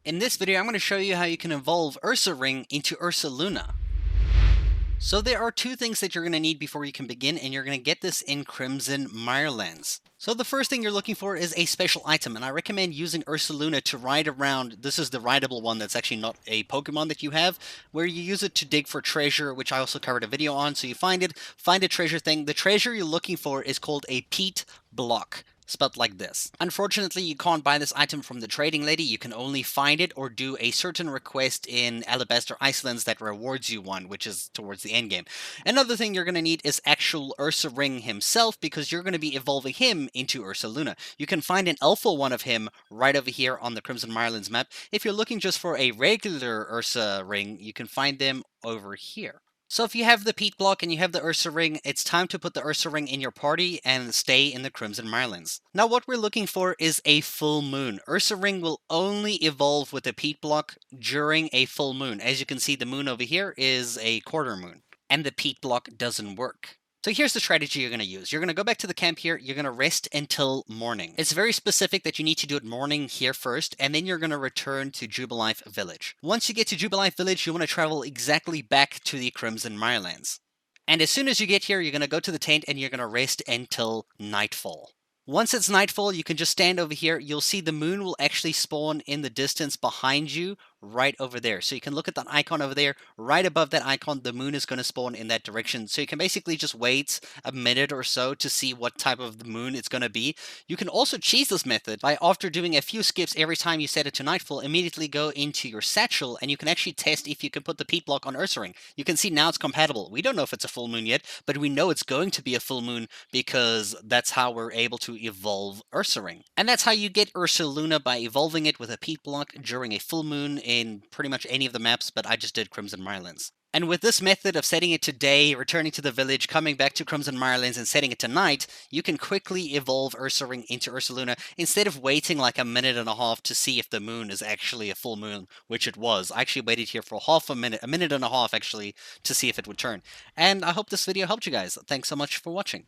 In this video, I'm going to show you how you can evolve Ursaring into Ursaluna. So there are two things that you're going to need before you can begin, and you're going to get this in Crimson Mirelands. So the first thing you're looking for is a special item, and I recommend using Ursaluna to ride around. This is the rideable one that's actually not a Pokemon that you have, where you use it to dig for treasure, which I also covered a video on. So you find it, find a treasure thing. The treasure you're looking for is called a peat block, spelled like this. Unfortunately, you can't buy this item from the trading lady. You can only find it or do a certain request in Alabaster Icelands that rewards you one, which is towards the end game. Another thing you're going to need is actual Ursaring himself, because you're going to be evolving him into Ursaluna. You can find an alpha one of him right over here on the Crimson Mirelands map. If you're looking just for a regular Ursaring, you can find them over here. So if you have the peat block and you have the Ursaring, it's time to put the Ursaring in your party and stay in the Crimson Mirelands. Now what we're looking for is a full moon. Ursaring will only evolve with the peat block during a full moon. As you can see, the moon over here is a quarter moon, and the peat block doesn't work. So here's the strategy you're going to use. You're going to go back to the camp here. You're going to rest until morning. It's very specific that you need to do it morning here first, and then you're going to return to Jubilife Village. Once you get to Jubilife Village, you want to travel exactly back to the Crimson Mirelands. And as soon as you get here, you're going to go to the tent and you're going to rest until nightfall. Once it's nightfall, you can just stand over here. You'll see the moon will actually spawn in the distance behind you, right over there. So you can look at that icon over there. Right above that icon, the moon is going to spawn in that direction. So you can basically just wait a minute or so to see what type of the moon it's going to be. You can also cheese this method by, after doing a few skips every time you set it to nightfall, immediately go into your satchel and you can actually test if you can put the peat block on Ursaring. You can see now it's compatible. We don't know if it's a full moon yet, but we know it's going to be a full moon because that's how we're able to evolve Ursaring. And that's how you get Ursaluna, by evolving it with a peat block during a full moon in pretty much any of the maps, but I just did Crimson Mirelands. And with this method of setting it to day, returning to the village, coming back to Crimson Mirelands, and setting it to night, you can quickly evolve Ursaring into Ursaluna instead of waiting like a minute and a half to see if the moon is actually a full moon, which it was. I actually waited here for a minute and a half actually, to see if it would turn. And I hope this video helped you guys. Thanks so much for watching.